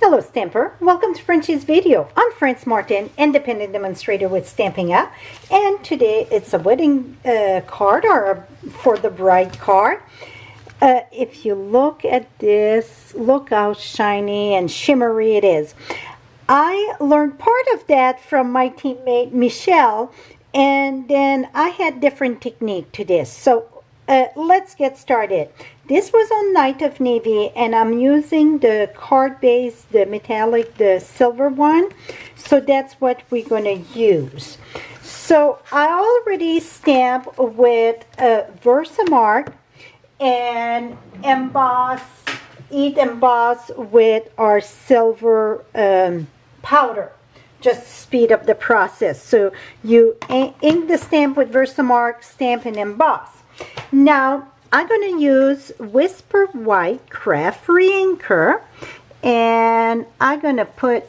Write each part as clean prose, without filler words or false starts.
Hello Stamper, welcome to Frenchie's video. I'm France Martin, independent demonstrator with Stampin' Up, and today it's a wedding card, or for the bride card. If you look at this, look how shiny and shimmery it is. I learned part of that from my teammate Michelle, and then I had different technique to this. So let's get started. This was on Night of Navy, and I'm using the card base, the metallic, the silver one. So that's what we're going to use. So I already stamped with Versamark and emboss with our silver powder. Just speed up the process. So you ink the stamp with Versamark, stamp and emboss. Now I'm going to use Whisper White Craft Reinker, and I'm going to put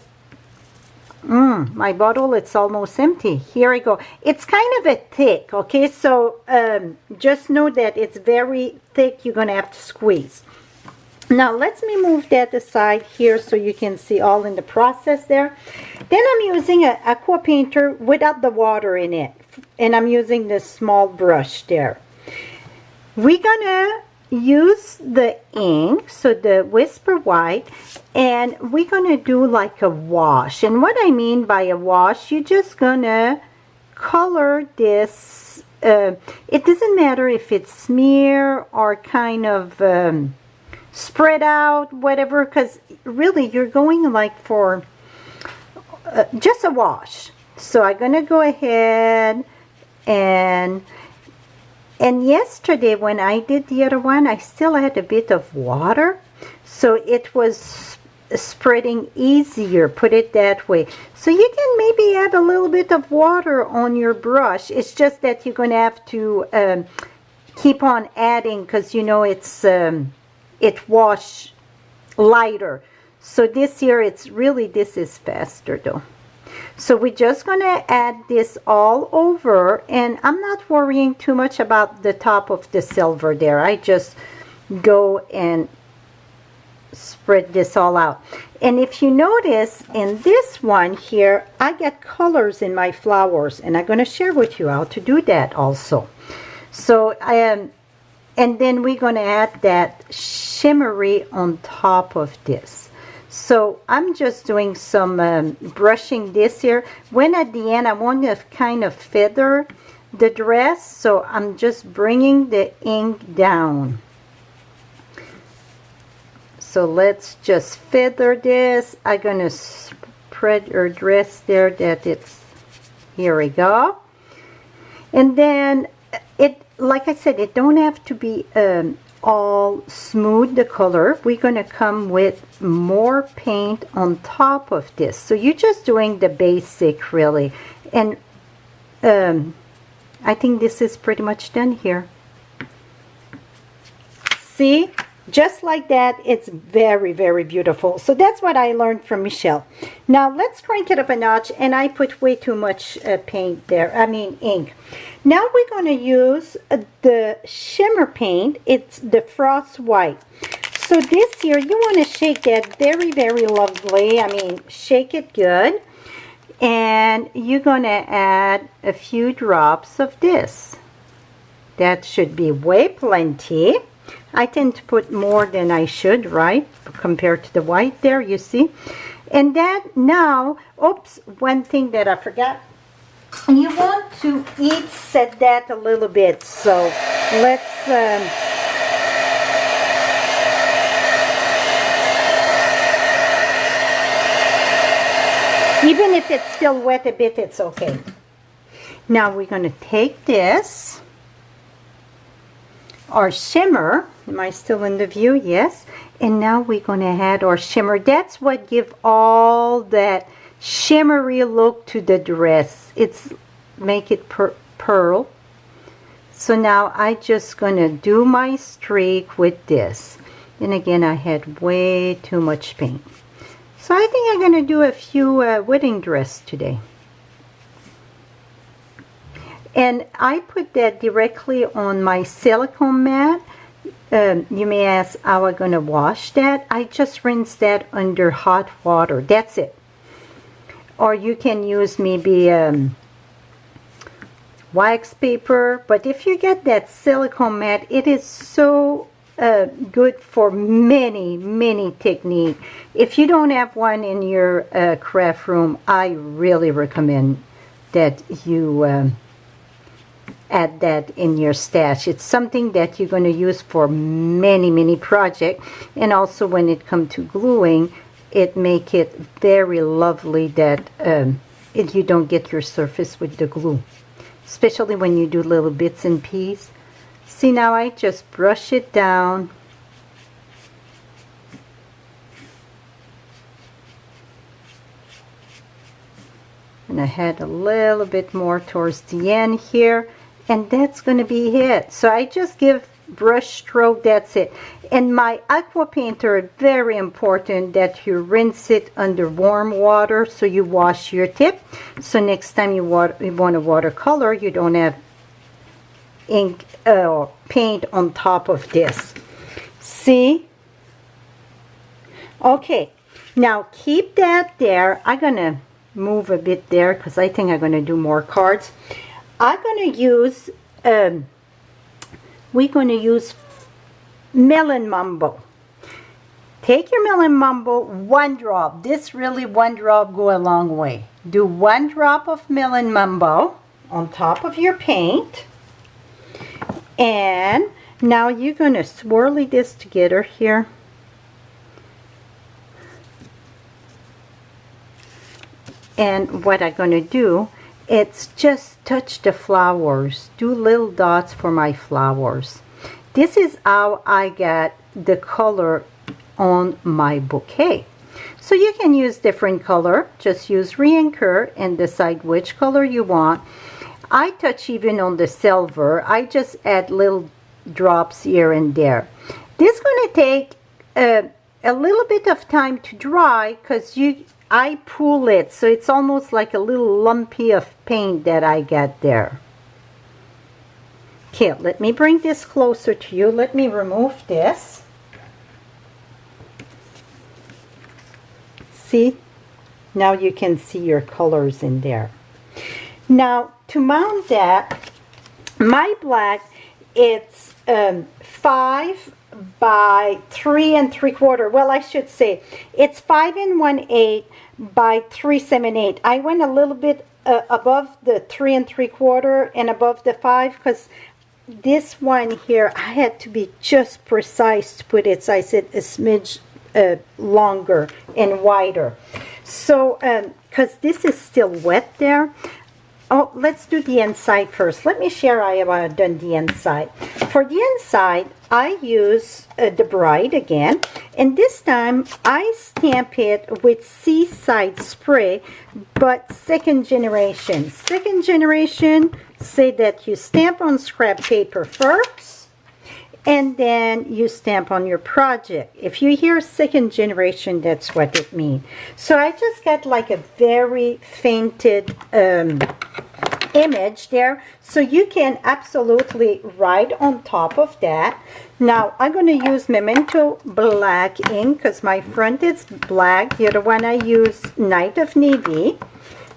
my bottle, it's almost empty. Here I go. It's kind of a thick, okay, so just know that it's very thick. You're going to have to squeeze. Now let me move that aside here so you can see all in the process there. Then I'm using an aqua painter without the water in it, and I'm using this small brush there. We're gonna use the ink, so the Whisper White, and we're gonna do like a wash. And what I mean by a wash, you're just gonna color this. It doesn't matter if it's smear or kind of spread out, whatever, because really you're going like for just a wash. So I'm gonna go ahead and yesterday when I did the other one, I still had a bit of water, so it was spreading easier, put it that way. So you can maybe add a little bit of water on your brush. It's just that you're going to have to keep on adding, because you know it's it wash lighter. So this here, it's really, this is faster though. So we're just going to add this all over, and I'm not worrying too much about the top of the silver there. I just go and spread this all out. And if you notice in this one here, I get colors in my flowers, and I'm going to share with you how to do that also. So and then we're going to add that shimmery on top of this. So I'm just doing some brushing this here. When at the end I want to kind of feather the dress, so I'm just bringing the ink down. So let's just feather this. I'm going to spread her dress there that it's, here we go. And then it, like I said, it don't have to be all smooth, the color. We're going to come with more paint on top of this. So you're just doing the basic really. And I think this is pretty much done here. See? Just like that, it's very, very beautiful. So that's what I learned from Michelle. Now let's crank it up a notch, and I put way too much paint there, I mean ink. Now we're going to use the shimmer paint. It's the Frost White. So this here, you want to shake that very, very lovely. I mean, shake it good. And you're going to add a few drops of this. That should be way plenty. I tend to put more than I should, right? Compared to the white there, you see. And then now, oops, one thing that I forgot. You want to set that a little bit. So let's even if it's still wet a bit, it's okay. Now we're going to take this, our shimmer. Am I still in the view? Yes. And now we're going to add our shimmer. That's what gives all that shimmery look to the dress. It's make it pearl. So now I just going to do my streak with this. And again, I had way too much paint. So I think I'm going to do a few wedding dress today. And I put that directly on my silicone mat. You may ask how I'm going to wash that. I just rinse that under hot water. That's it. Or you can use maybe wax paper. But if you get that silicone mat, it is so good for many techniques. If you don't have one in your craft room, I really recommend that you add that in your stash. It's something that you're going to use for many projects, and also when it comes to gluing, it make it very lovely that you don't get your surface with the glue, especially when you do little bits and pieces. See, now I just brush it down. And I had a little bit more towards the end here, and that's going to be it. So I just give brush stroke, that's it. And my aqua painter, very important that you rinse it under warm water so you wash your tip. So next time you want to watercolor, you don't have ink or paint on top of this. See? Okay, now keep that there. I'm going to move a bit there because I think I'm going to do more cards. I'm going to use we're going to use Melon Mumbo. Take your Melon Mumbo, 1 drop. This really 1 drop go a long way. Do 1 drop of Melon Mumbo on top of your paint. And now you're going to swirly this together here. And what I'm going to do, it's just touch the flowers. Do little dots for my flowers. This is how I got the color on my bouquet. So you can use different color. Just use re-anchor and decide which color you want. I touch even on the silver. I just add little drops here and there. This is going to take a little bit of time to dry because I pull it, so it's almost like a little lumpy of paint that I get there. Okay, let me bring this closer to you. Let me remove this. See? Now you can see your colors in there. Now, to mount that, my black, it's 5 by 3 3/4. Well, I should say it's 5 1/8 by 3 7/8. I went a little bit above the 3 3/4 and above the 5 because this one here I had to be just precise to put it, so I said a smidge longer and wider. So because this is still wet there. Oh, let's do the inside first. Let me share how I've done the inside. For the inside, I use the Bride again, and this time I stamp it with Seaside Spray, but second generation. Second generation say that you stamp on scrap paper first, and then you stamp on your project. If you hear second generation, that's what it means. So I just got like a very fainted image there, so you can absolutely write on top of that. Now I'm going to use Memento black ink because my front is black. The other one I use Night of Navy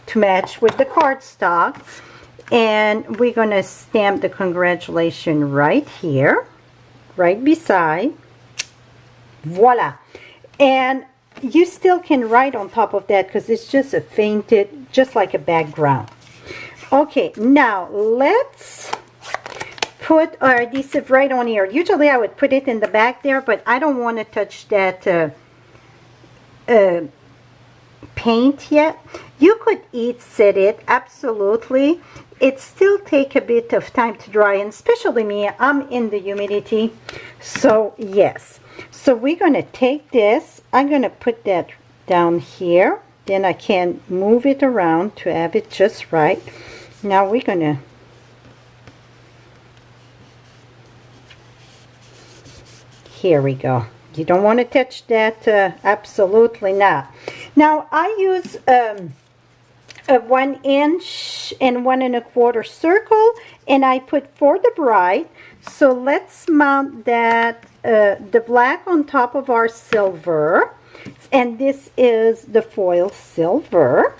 to match with the cardstock, and we're going to stamp the congratulations right here, right beside. Voila. And you still can write on top of that because it's just a fainted, just like a background. Okay, now let's put our adhesive right on here. Usually I would put it in the back there, but I don't want to touch that paint yet. You could heat set it, absolutely. It still take a bit of time to dry, and especially me, I'm in the humidity, so yes. So we're going to take this, I'm going to put that down here, then I can move it around to have it just right. Now we're going to here we go. You don't want to touch that, absolutely not. Now I use a 1" and 1¼ circle, and I put for the bride. So let's mount that, the black on top of our silver, and this is the foil silver.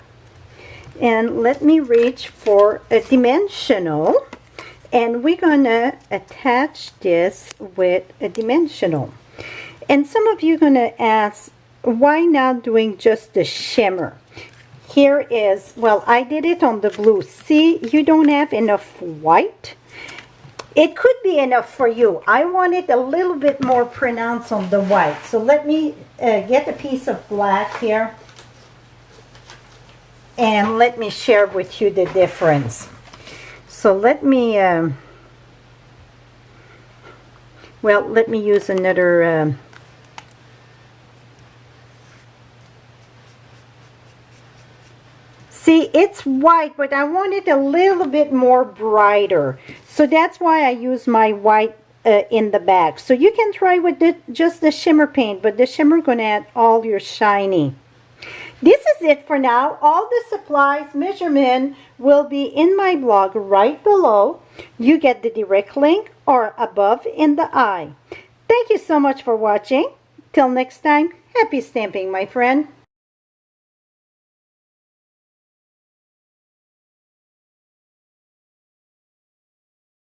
And let me reach for a dimensional, and we're gonna attach this with a dimensional. And some of you are gonna ask, why not doing just the shimmer? Here is, well, I did it on the blue. See, you don't have enough white. It could be enough for you. I want it a little bit more pronounced on the white. So let me get a piece of black here, and let me share with you the difference. So let me, well, let me use another, see, it's white, but I want it a little bit more brighter. So that's why I use my white in the back. So you can try with just the shimmer paint, but the shimmer gonna add all your shiny. This is it for now. All the supplies, measurement will be in my blog right below. You get the direct link or above in the eye. Thank you so much for watching. Till next time, happy stamping, my friend.